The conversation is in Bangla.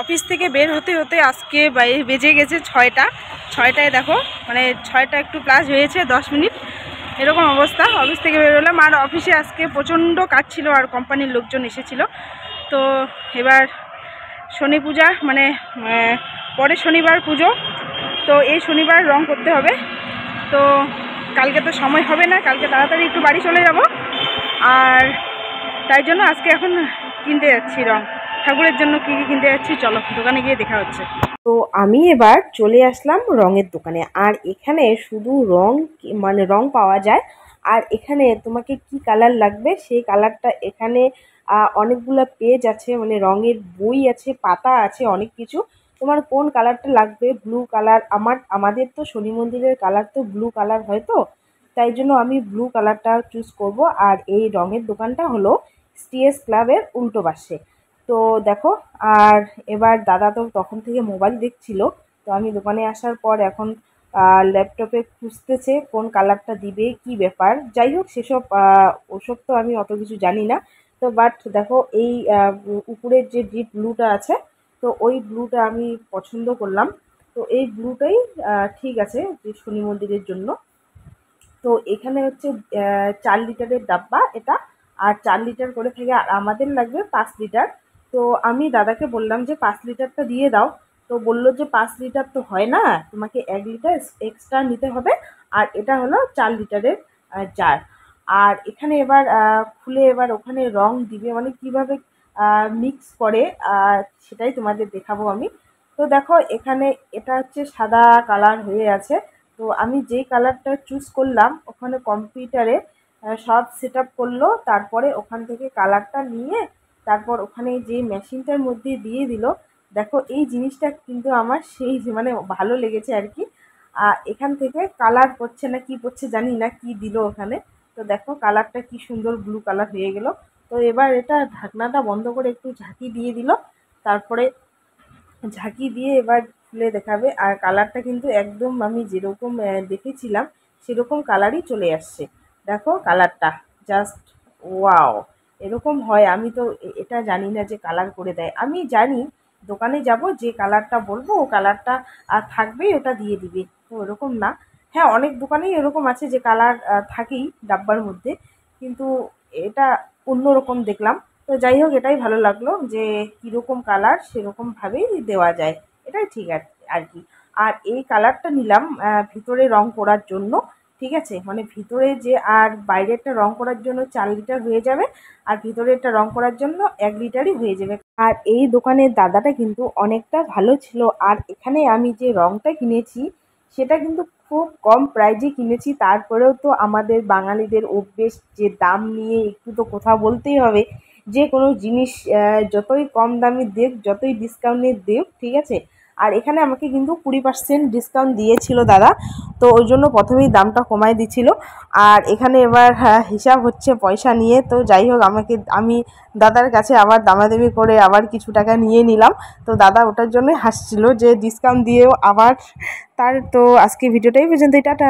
অফিস থেকে বের হতে হতে আজকে বেজে গেছে 6টায় দেখো, মানে 6টা একটু প্লাস হয়েছে, 10 মিনিট এরকম অবস্থা। অফিস থেকে বের হলাম, আর অফিসে আজকে প্রচণ্ড কাজ ছিল আর কোম্পানির লোকজন এসেছিল। তো এবার শনি পূজা, মানে পরের শনিবার পুজো, তো এই শনিবার রং করতে হবে। তো কালকে তো সময় হবে না, কালকে তাড়াতাড়ি একটু বাড়ি চলে যাব, আর তাই জন্য আজকে এখন কিনতে যাচ্ছি রং। ঠাকুরের জন্য কী কী কিনতে যাচ্ছি চলো দোকানে গিয়ে দেখা হচ্ছে। তো আমি এবার চলে আসলাম রঙের দোকানে। আর এখানে শুধু রং, মানে রং পাওয়া যায়। আর এখানে তোমাকে কি কালার লাগবে সেই কালারটা এখানে অনেকগুলো পেজ আছে, মানে রঙের বই আছে, পাতা আছে, অনেক কিছু। তোমার কোন কালারটা লাগবে? ব্লু কালার, আমাদের তো শনি মন্দিরের কালার তো ব্লু কালার হয়, তো তাই জন্য আমি ব্লু কালারটা চুজ করব। আর এই রঙের দোকানটা হলো সিএস ক্লাবের উল্টো পাশে। তো দেখো, আর এবার দাদা তো তখন থেকে মোবাইল দেখছিল। তো আমি দোকানে আসার পর এখন ল্যাপটপে খুঁজতেছে কোন কালারটা দিবে, কি ব্যাপার। যাই হোক, সেসব ওসব তো আমি অত কিছু জানি না। তো বাট দেখো, এই উপরের যে ডিপ ব্লুটা আছে, তো ওই ব্লুটা আমি পছন্দ করলাম। তো এই ব্লুটাই ঠিক আছে যে শনি মন্দিরের জন্য। তো এখানে হচ্ছে 4 লিটারের ডাব্বা এটা, আর 4 লিটার করে থেকে, আর আমাদের লাগবে 5 লিটার। তো আমি দাদাকে বললাম যে 5 লিটারটা দিয়ে দাও। তো বললো যে 5 লিটার তো হয় না, তোমাকে 1 লিটার এক্সট্রা নিতে হবে। আর এটা হলো 4 লিটারের জার। আর এখানে এবার খুলে এবার ওখানে রং দিবে, মানে কিভাবে মিক্স করে সেটাই তোমাদের দেখাবো আমি। তো দেখো, এখানে এটা হচ্ছে সাদা কালার হয়ে আছে। তো আমি যেই কালারটা চুজ করলাম, ওখানে কম্পিউটারে সব সেট আপ করলো, তারপরে ওখান থেকে কালারটা নিয়ে তারপর ওখানে যে মেশিনটার মধ্যে দিয়ে দিল। দেখো, এই জিনিসটা কিন্তু আমার সেই মানে ভালো লেগেছে আর কি। এখান থেকে কালার পড়ছে না কি পড়ছে জানি না, কি দিল ওখানে। তো দেখো, কালারটা কি সুন্দর ব্লু কালার হয়ে গেল। তো এবার এটা ঢাকনাটা বন্ধ করে একটু ঝাঁকি দিয়ে দিল, তারপরে ঝাঁকি দিয়ে এবার খুলে দেখাবে। আর কালারটা কিন্তু একদম আমি যেরকম দেখেছিলাম সেরকম কালারই চলে আসছে। দেখো কালারটা, জাস্ট ওয়াও, এরকম হয়। আমি তো এটা জানি না যে কালার করে দেয়। আমি জানি দোকানে যাব, যে কালারটা বলবো ও কালারটা আর থাকবেই, ওটা দিয়ে দিবে, তো এরকম না। হ্যাঁ, অনেক দোকানেই এরকম আছে যে কালার থাকেই ডাব্বার মধ্যে, কিন্তু এটা অন্যরকম দেখলাম। তো যাই হোক, এটাই ভালো লাগলো যে কীরকম কালার সেরকমভাবেই দেওয়া যায়, এটাই ঠিক আর কি। আর এই কালারটা নিলাম ভিতরে রং করার জন্য, ঠিক আছে। মানে ভিতরে যে, আর বাইরেরটা রং করার জন্য 4 লিটার হয়ে যাবে, আর ভিতরেরটা রং করার জন্য 1 লিটারই হয়ে যাবে। আর এই দোকানের দাদাটা কিন্তু অনেকটা ভালো ছিল। আর এখানে আমি যে রংটা কিনেছি সেটা কিন্তু খুব কম প্রাইজে কিনেছি। তারপরেও তো আমাদের বাঙালিদের অভ্যেস যে দাম নিয়ে একটু তো কথা বলতেই হবে। যে কোনো জিনিস যতই কম দামি দেখ, যতই ডিসকাউন্টে দেখ, ঠিক আছে। আর এখানে আমাকে কিন্তু 20% ডিসকাউন্ট দিয়েছিল দাদা, তো ওই জন্য প্রথমেই দামটা কমায় দিছিল। আর এখানে এবার হিসাব হচ্ছে পয়সা নিয়ে। তো যাই হোক, আমি দাদার কাছে আবার দামাদামি করে আবার কিছু টাকা নিয়ে নিলাম। তো দাদা ওটার জন্যই হাসছিল যে ডিসকাউন্ট দিয়েও আবার। তো আজকে ভিডিওটাই পর্যন্ত, টাটা।